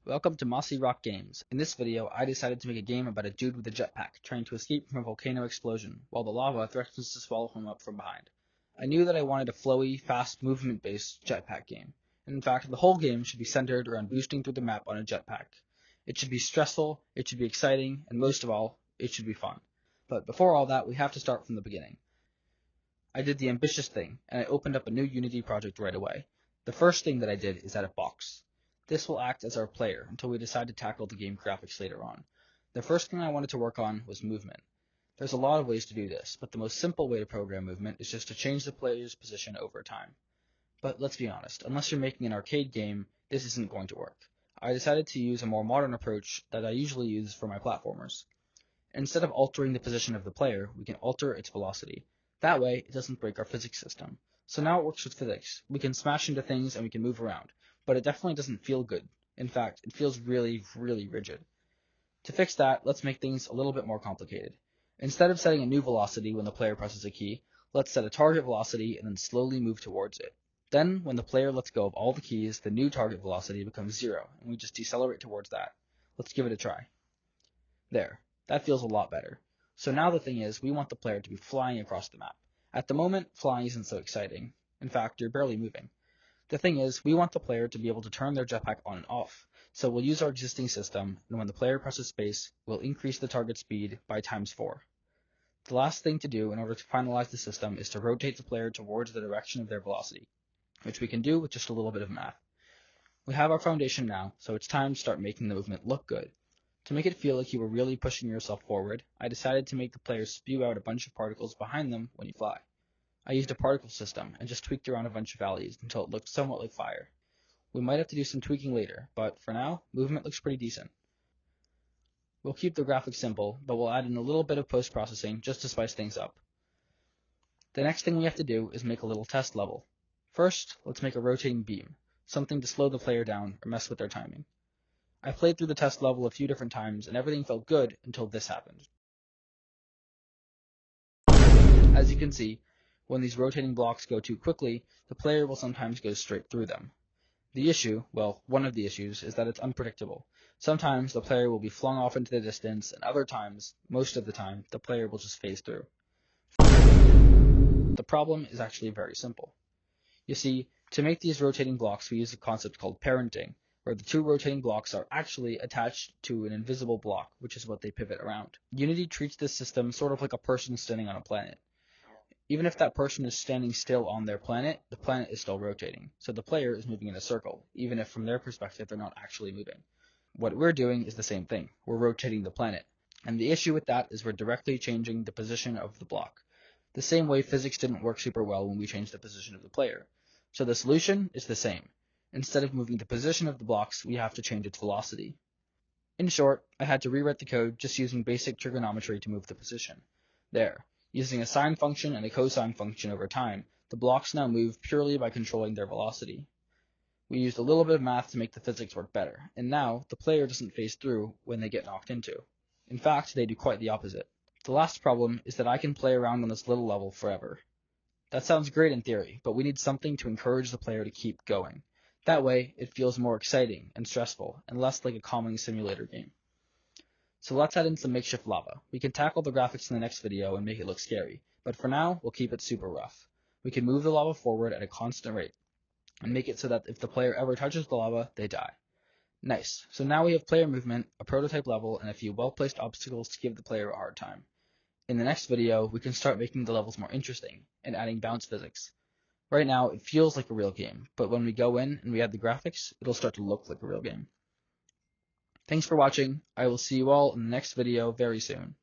Welcome to Mossy Rock Games. In this video, I decided to make a game about a dude with a jetpack trying to escape from a volcano explosion, while the lava threatens to swallow him up from behind. I knew that I wanted a flowy, fast, movement-based jetpack game. And in fact, the whole game should be centered around boosting through the map on a jetpack. It should be stressful, it should be exciting, and most of all, it should be fun. But before all that, we have to start from the beginning. I did the ambitious thing, and I opened up a new Unity project right away. The first thing that I did is add a box. This will act as our player until we decide to tackle the game graphics later on. The first thing I wanted to work on was movement. There's a lot of ways to do this, but the most simple way to program movement is just to change the player's position over time. But let's be honest, unless you're making an arcade game, this isn't going to work. I decided to use a more modern approach that I usually use for my platformers. Instead of altering the position of the player, we can alter its velocity. That way, it doesn't break our physics system. So now it works with physics. We can smash into things and we can move around. But it definitely doesn't feel good. In fact, it feels really, really rigid. To fix that, let's make things a little bit more complicated. Instead of setting a new velocity when the player presses a key, let's set a target velocity and then slowly move towards it. Then, when the player lets go of all the keys, the new target velocity becomes 0, and we just decelerate towards that. Let's give it a try. There. That feels a lot better. So now the thing is, we want the player to be flying across the map. At the moment, flying isn't so exciting. In fact, you're barely moving. The thing is, we want the player to be able to turn their jetpack on and off, so we'll use our existing system, and when the player presses space, we'll increase the target speed by ×4. The last thing to do in order to finalize the system is to rotate the player towards the direction of their velocity, which we can do with just a little bit of math. We have our foundation now, so it's time to start making the movement look good. To make it feel like you were really pushing yourself forward, I decided to make the player spew out a bunch of particles behind them when you fly. I used a particle system and just tweaked around a bunch of values until it looked somewhat like fire. We might have to do some tweaking later, but for now, movement looks pretty decent. We'll keep the graphics simple, but we'll add in a little bit of post-processing just to spice things up. The next thing we have to do is make a little test level. First, let's make a rotating beam, something to slow the player down or mess with their timing. I played through the test level a few different times and everything felt good until this happened. As you can see, when these rotating blocks go too quickly, the player will sometimes go straight through them. The issue, well, one of the issues, is that it's unpredictable. Sometimes the player will be flung off into the distance, and other times, most of the time, the player will just phase through. The problem is actually very simple. You see, to make these rotating blocks, we use a concept called parenting, where the two rotating blocks are actually attached to an invisible block, which is what they pivot around. Unity treats this system sort of like a person standing on a planet. Even if that person is standing still on their planet, the planet is still rotating, so the player is moving in a circle, even if from their perspective they're not actually moving. What we're doing is the same thing. We're rotating the planet. And the issue with that is we're directly changing the position of the block. The same way physics didn't work super well when we changed the position of the player. So the solution is the same. Instead of moving the position of the blocks, we have to change its velocity. In short, I had to rewrite the code just using basic trigonometry to move the position. There. Using a sine function and a cosine function over time, the blocks now move purely by controlling their velocity. We used a little bit of math to make the physics work better, and now the player doesn't phase through when they get knocked into. In fact, they do quite the opposite. The last problem is that I can play around on this little level forever. That sounds great in theory, but we need something to encourage the player to keep going. That way, it feels more exciting and stressful, and less like a calming simulator game. So let's add in some makeshift lava. We can tackle the graphics in the next video and make it look scary, but for now, we'll keep it super rough. We can move the lava forward at a constant rate, and make it so that if the player ever touches the lava, they die. Nice. So now we have player movement, a prototype level, and a few well-placed obstacles to give the player a hard time. In the next video, we can start making the levels more interesting, and adding bounce physics. Right now, it feels like a real game, but when we go in and we add the graphics, it'll start to look like a real game. Thanks for watching. I will see you all in the next video very soon.